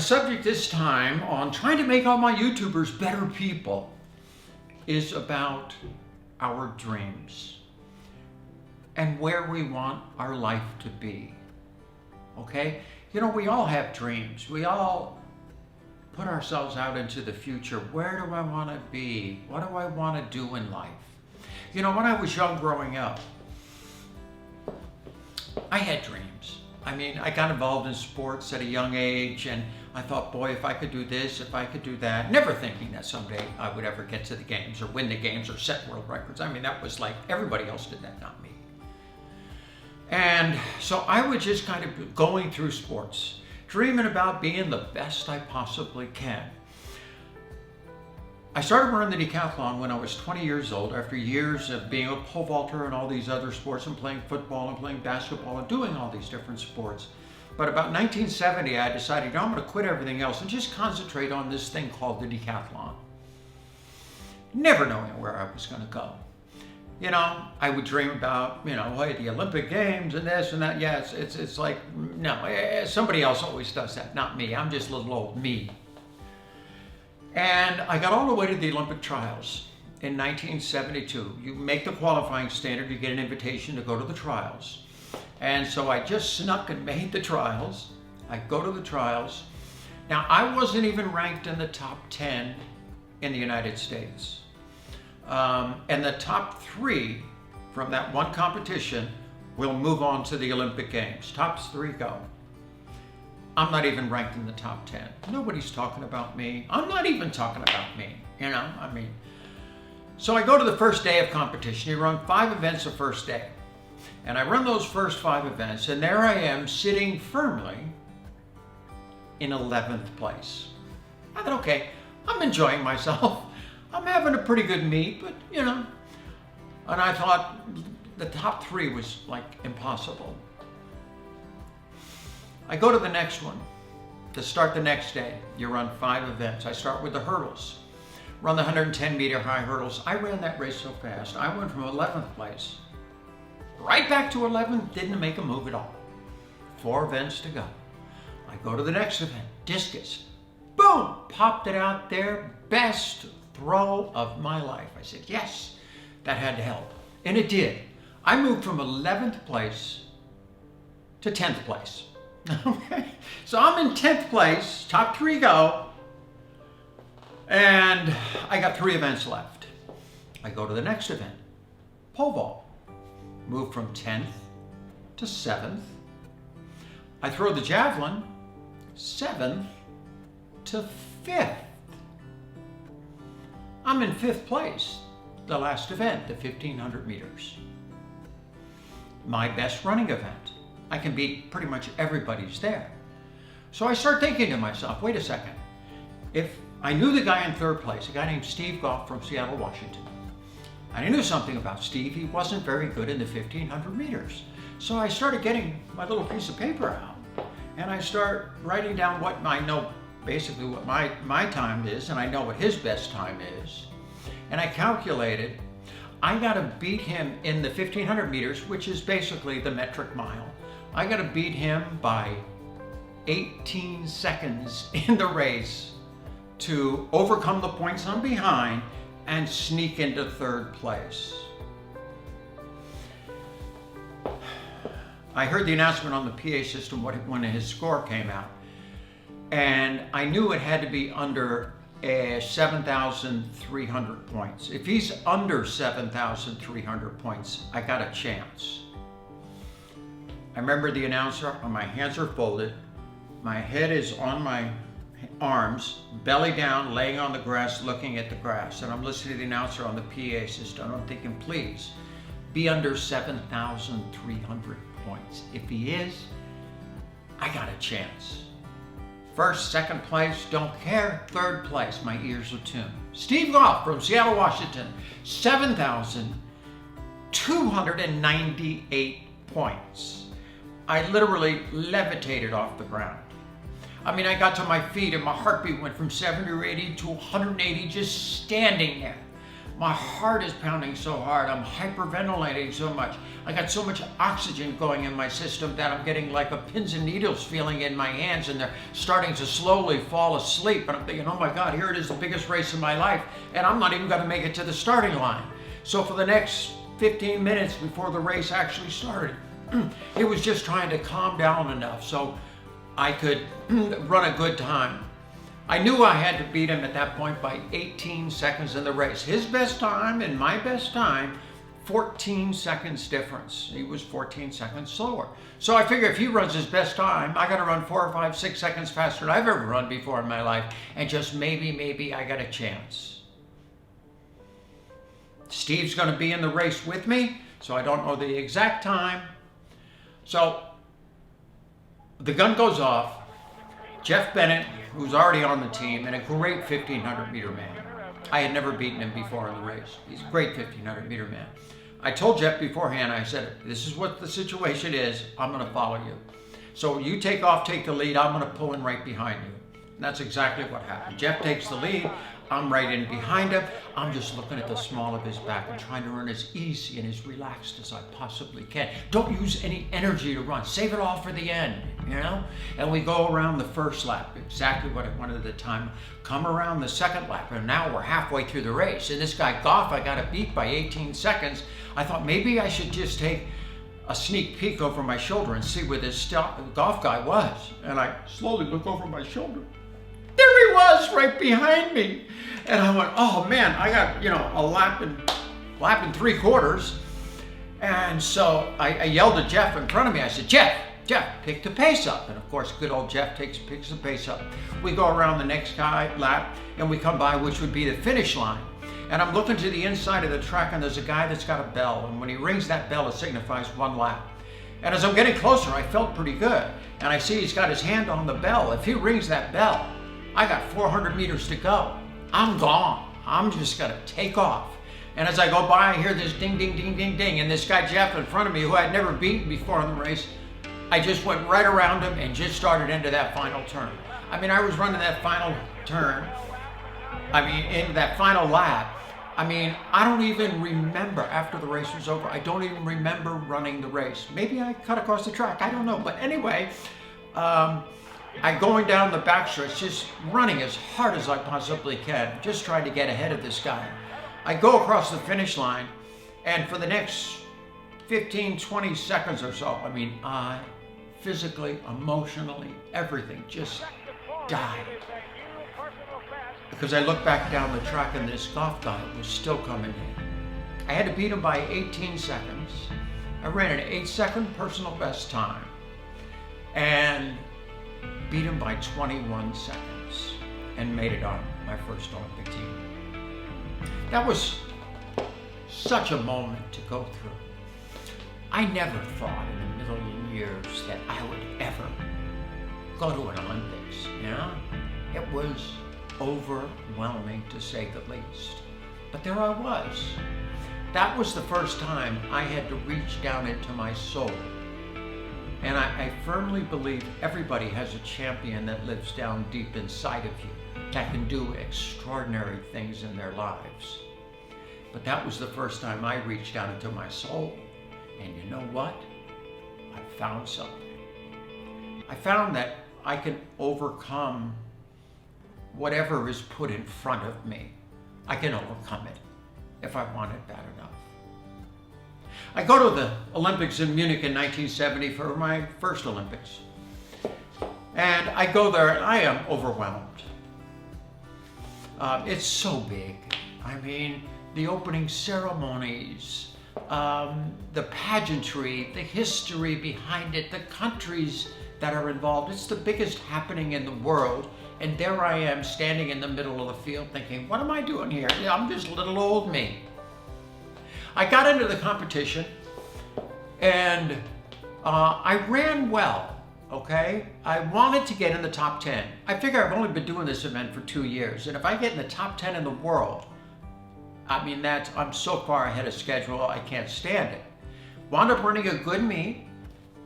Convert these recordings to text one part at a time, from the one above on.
the subject this time on trying to make all my YouTubers better people is about our dreams and where we want our life to be. Okay? You know, we all have dreams. We all put ourselves out into the future. Where do I want to be? What do I want to do in life? You know, when I was young growing up, I had dreams. I mean, I got involved in sports at a young age, and I thought, boy, if I could do this, if I could do that, never thinking that someday I would ever get to the games or win the games or set world records. I mean, that was like everybody else did that, not me. And so I was just kind of going through sports, dreaming about being the best I possibly can. I started running the decathlon when I was 20 years old, after years of being a pole vaulter and all these other sports and playing football and playing basketball and doing all these different sports. But about 1970, I decided, you know, I'm going to quit everything else and just concentrate on this thing called the decathlon. Never knowing where I was going to go. You know, I would dream about, you know, hey, the Olympic Games and this and that. Yeah, it's like, no, somebody else always does that, not me. I'm just little old me. And I got all the way to the Olympic trials in 1972. You make the qualifying standard, you get an invitation to go to the trials. And so I just snuck and made the trials. I go to the trials. Now, I wasn't even ranked in the top 10 in the United States. And the top 3 from that one competition will move on to the Olympic Games. Top 3 go. I'm not even ranked in the top 10. Nobody's talking about me. I'm not even talking about me, you know, I mean. So I go to the first day of competition. You run 5 events the first day. And I run those first 5 events, and there I am sitting firmly in 11th place. I thought, okay, I'm enjoying myself. I'm having a pretty good meet, but you know. And I thought the top 3 was like impossible. I go to the next one to start the next day. You run 5 events. I start with the hurdles. Run the 110-meter high hurdles. I ran that race so fast. I went from 11th place right back to 11th, didn't make a move at all. 4 events to go. I go to the next event, discus. Boom, popped it out there. Best throw of my life. I said, yes, that had to help. And it did. I moved from 11th place to 10th place. Okay, so I'm in 10th place, top 3 go, and I got 3 events left. I go to the next event, pole vault. Move from 10th to 7th. I throw the javelin, 7th to 5th. I'm in 5th place, the last event, the 1500 meters. My best running event. I can beat pretty much everybody's there. So I start thinking to myself, wait a second. If I knew the guy in 3rd place, a guy named Steve Goff from Seattle, Washington. I knew something about Steve. He wasn't very good in the 1500 meters. So I started getting my little piece of paper out, and I start writing down what I know, basically what my time is, and I know what his best time is. And I calculated, I gotta beat him in the 1500 meters, which is basically the metric mile. I gotta beat him by 18 seconds in the race to overcome the points I'm behind and sneak into 3rd place. I heard the announcement on the PA system when his score came out, and I knew it had to be under 7,300 points. If he's under 7,300 points, I got a chance. I remember the announcer, my hands are folded, my head is on my arms, belly down, laying on the grass, looking at the grass, and I'm listening to the announcer on the PA system. I'm thinking, please, be under 7,300 points. If he is, I got a chance. 1st, 2nd place, don't care. 3rd place, my ears are tuned. Steve Goff from Seattle, Washington, 7,298 points. I literally levitated off the ground. I mean, I got to my feet and my heartbeat went from 70 or 80 to 180 just standing there. My heart is pounding so hard. I'm hyperventilating so much. I got so much oxygen going in my system that I'm getting like a pins and needles feeling in my hands, and they're starting to slowly fall asleep. And I'm thinking, oh my God, here it is, the biggest race of my life, and I'm not even going to make it to the starting line. So for the next 15 minutes before the race actually started, it was just trying to calm down enough so I could run a good time. I knew I had to beat him at that point by 18 seconds in the race. His best time and my best time, 14 seconds difference. He was 14 seconds slower. So I figure if he runs his best time, I got to run 4 or 5, 6 seconds faster than I've ever run before in my life, and just maybe I got a chance. Steve's going to be in the race with me, so I don't know the exact time. So the gun goes off. Jeff Bennett, who's already on the team, and a great 1500 meter man. I had never beaten him before in the race. He's a great 1500 meter man. I told Jeff beforehand, I said, this is what the situation is. I'm going to follow you. So you take off, take the lead. I'm going to pull in right behind you. And that's exactly what happened. Jeff takes the lead. I'm right in behind him. I'm just looking at the small of his back and trying to run as easy and as relaxed as I possibly can. Don't use any energy to run. Save it all for the end, you know? And we go around the first lap, exactly what I wanted at the time. Come around the second lap, and now we're halfway through the race. And this guy, Goff, I got to beat by 18 seconds. I thought maybe I should just take a sneak peek over my shoulder and see where this Goff guy was. And I slowly look over my shoulder. There he was, right behind me. And I went, oh man, I got, a lap and 3/4. And so I yelled at Jeff in front of me. I said, Jeff, pick the pace up. And of course, good old Jeff picks the pace up. We go around the next lap, and we come by, which would be the finish line. And I'm looking to the inside of the track, and there's a guy that's got a bell. And when he rings that bell, it signifies 1 lap. And as I'm getting closer, I felt pretty good. And I see he's got his hand on the bell. If he rings that bell, I got 400 meters to go. I'm gone. I'm just gonna take off. And as I go by, I hear this ding, ding, ding, ding, ding. And this guy, Jeff, in front of me, who I'd never beaten before in the race, I just went right around him and just started into that final turn. I mean, I was running that final turn, in that final lap. I don't even remember, after the race was over, I don't even remember running the race. Maybe I cut across the track, I don't know. But anyway, I'm going down the backstretch, just running as hard as I possibly can, just trying to get ahead of this guy. I go across the finish line, and for the next 15, 20 seconds or so, I physically, emotionally, everything just died. Because I looked back down the track, and this Goff guy was still coming in. I had to beat him by 18 seconds. I ran an 8-second personal best time, and beat him by 21 seconds and made it on my first Olympic team. That was such a moment to go through. I never thought in a million years that I would ever go to an Olympics, It was overwhelming, to say the least. But there I was. That was the first time I had to reach down into my soul. And I firmly believe everybody has a champion that lives down deep inside of you that can do extraordinary things in their lives. But that was the first time I reached down into my soul. And you know what? I found something. I found that I can overcome whatever is put in front of me. I can overcome it if I want it bad enough. I go to the Olympics in Munich in 1970 for my first Olympics. And I go there and I am overwhelmed. It's so big. The opening ceremonies, the pageantry, the history behind it, the countries that are involved. It's the biggest happening in the world. And there I am standing in the middle of the field thinking, what am I doing here? I'm just little old me. I got into the competition, and I ran well, okay? I wanted to get in the top 10. I figure I've only been doing this event for 2 years, and if I get in the top 10 in the world, I'm so far ahead of schedule, I can't stand it. Wound up running a good meet,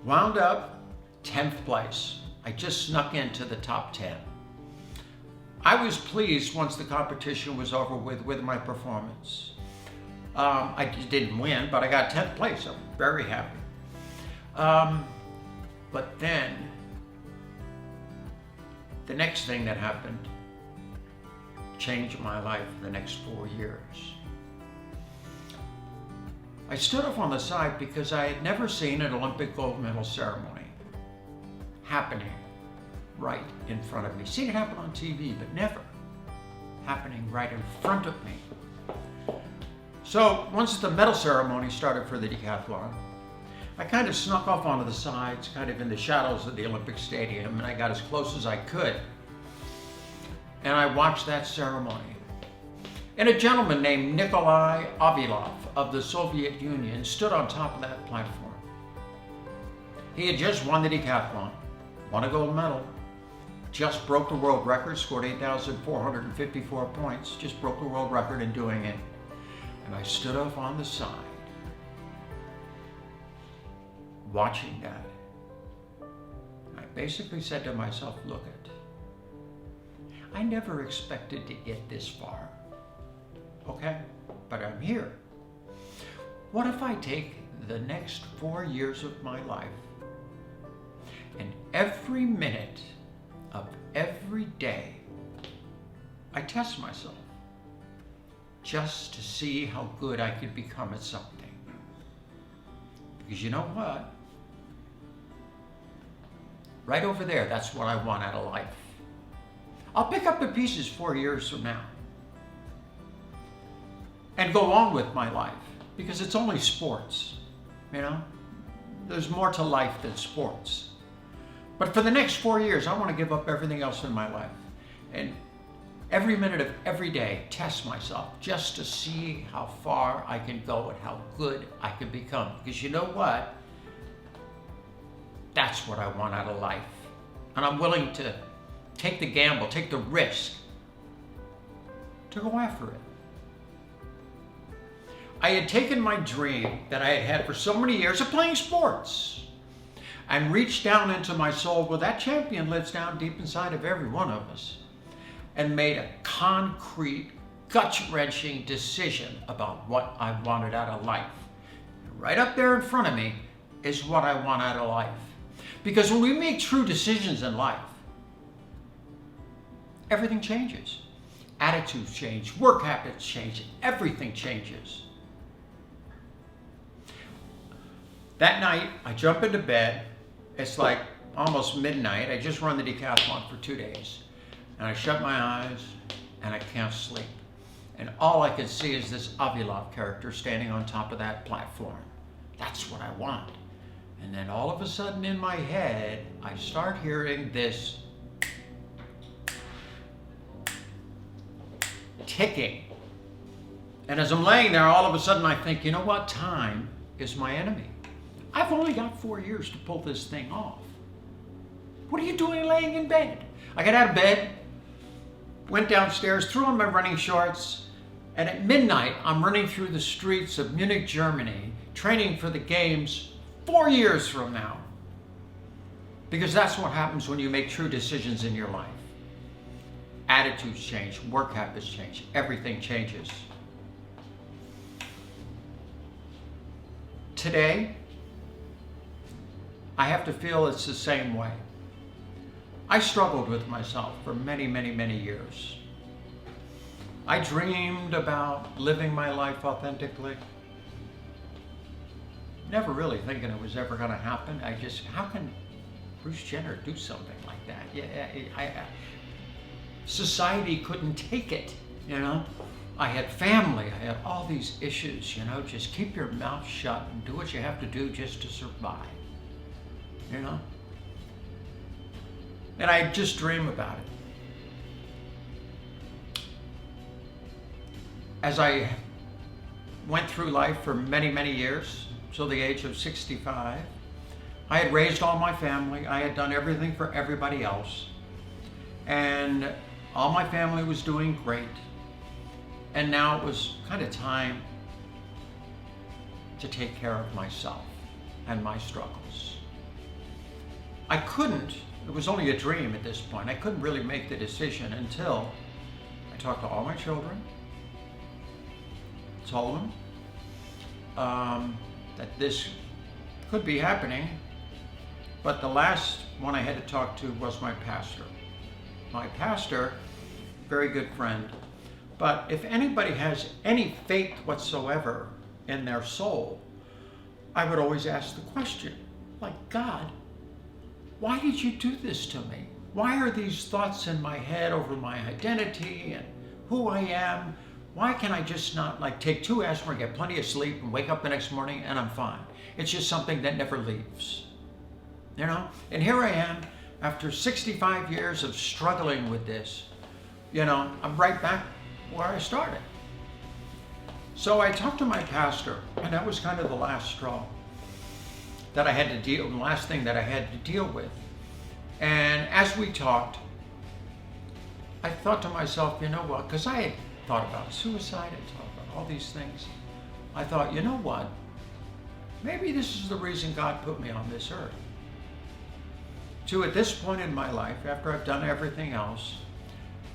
wound up 10th place. I just snuck into the top 10. I was pleased once the competition was over with my performance. I didn't win, but I got 10th place. I'm very happy. But then, the next thing that happened changed my life for the next 4 years. I stood up on the side because I had never seen an Olympic gold medal ceremony happening right in front of me. Seen it happen on TV, but never happening right in front of me. So once the medal ceremony started for the decathlon, I kind of snuck off onto the sides, kind of in the shadows of the Olympic Stadium, and I got as close as I could. And I watched that ceremony. And a gentleman named Nikolai Avilov of the Soviet Union stood on top of that platform. He had just won the decathlon, won a gold medal, just broke the world record, scored 8,454 points, just broke the world record in doing it. And I stood up on the side, watching that. I basically said to myself, look it, I never expected to get this far, okay? But I'm here. What if I take the next 4 years of my life and every minute of every day, I test myself just to see how good I could become at something. Because you know what? Right over there, that's what I want out of life. I'll pick up the pieces 4 years from now and go on with my life, because it's only sports, you know? There's more to life than sports. But for the next 4 years, I want to give up everything else in my life. And every minute of every day, test myself just to see how far I can go and how good I can become. Because you know what? That's what I want out of life. And I'm willing to take the gamble, take the risk to go after it. I had taken my dream that I had had for so many years of playing sports and reached down into my soul, where that champion lives down deep inside of every one of us, and made a concrete, gut-wrenching decision about what I wanted out of life. Right up there in front of me is what I want out of life. Because when we make true decisions in life, everything changes. Attitudes change, work habits change, everything changes. That night, I jump into bed. It's like almost midnight. I just run the decathlon for 2 days. And I shut my eyes and I can't sleep. And all I can see is this Avilov character standing on top of that platform. That's what I want. And then all of a sudden in my head, I start hearing this ticking. And as I'm laying there, all of a sudden I think, you know what? Time is my enemy. I've only got 4 years to pull this thing off. What are you doing laying in bed? I got out of bed, went downstairs, threw on my running shorts, and at midnight, I'm running through the streets of Munich, Germany, training for the games 4 years from now. Because that's what happens when you make true decisions in your life. Attitudes change, work habits change, everything changes. Today, I have to feel it's the same way. I struggled with myself for many, many, many years. I dreamed about living my life authentically. Never really thinking it was ever going to happen. How can Bruce Jenner do something like that? Society couldn't take it, you know? I had family, I had all these issues, you know? Just keep your mouth shut and do what you have to do just to survive, you know? And I just dream about it. As I went through life for many, many years, till the age of 65, I had raised all my family. I had done everything for everybody else. And all my family was doing great. And now it was kind of time to take care of myself and my struggles. I couldn't. It was only a dream at this point. I couldn't really make the decision until I talked to all my children, told them that this could be happening. But the last one I had to talk to was my pastor. My pastor, very good friend. But if anybody has any faith whatsoever in their soul, I would always ask the question, like, God, why did you do this to me? Why are these thoughts in my head over my identity and who I am? Why can I just not like take 2 aspirin, get plenty of sleep, and wake up the next morning and I'm fine? It's just something that never leaves, you know? And here I am, after 65 years of struggling with this, you know, I'm right back where I started. So I talked to my pastor, and that was kind of the last straw that I had to deal, the last thing that I had to deal with. And as we talked, I thought to myself, you know what, because I had thought about suicide, I thought about all these things. I thought, you know what, maybe this is the reason God put me on this earth. To, at this point in my life, after I've done everything else,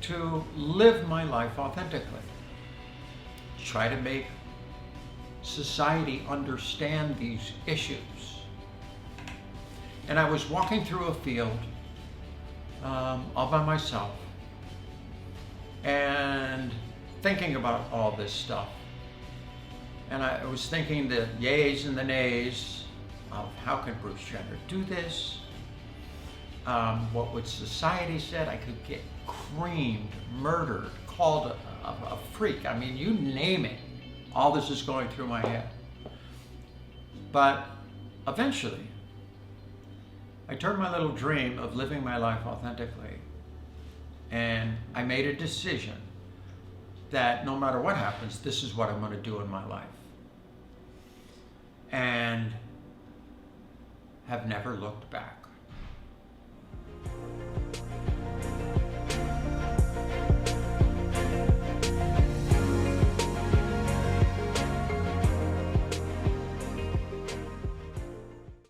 to live my life authentically. Try to make society understand these issues. And I was walking through a field all by myself and thinking about all this stuff. And I was thinking the yays and the nays of how can Bruce Jenner do this? What would society say? I could get creamed, murdered, called a freak. I mean, you name it. All this is going through my head. But eventually, I turned my little dream of living my life authentically, and I made a decision that no matter what happens, this is what I'm going to do in my life. And have never looked back.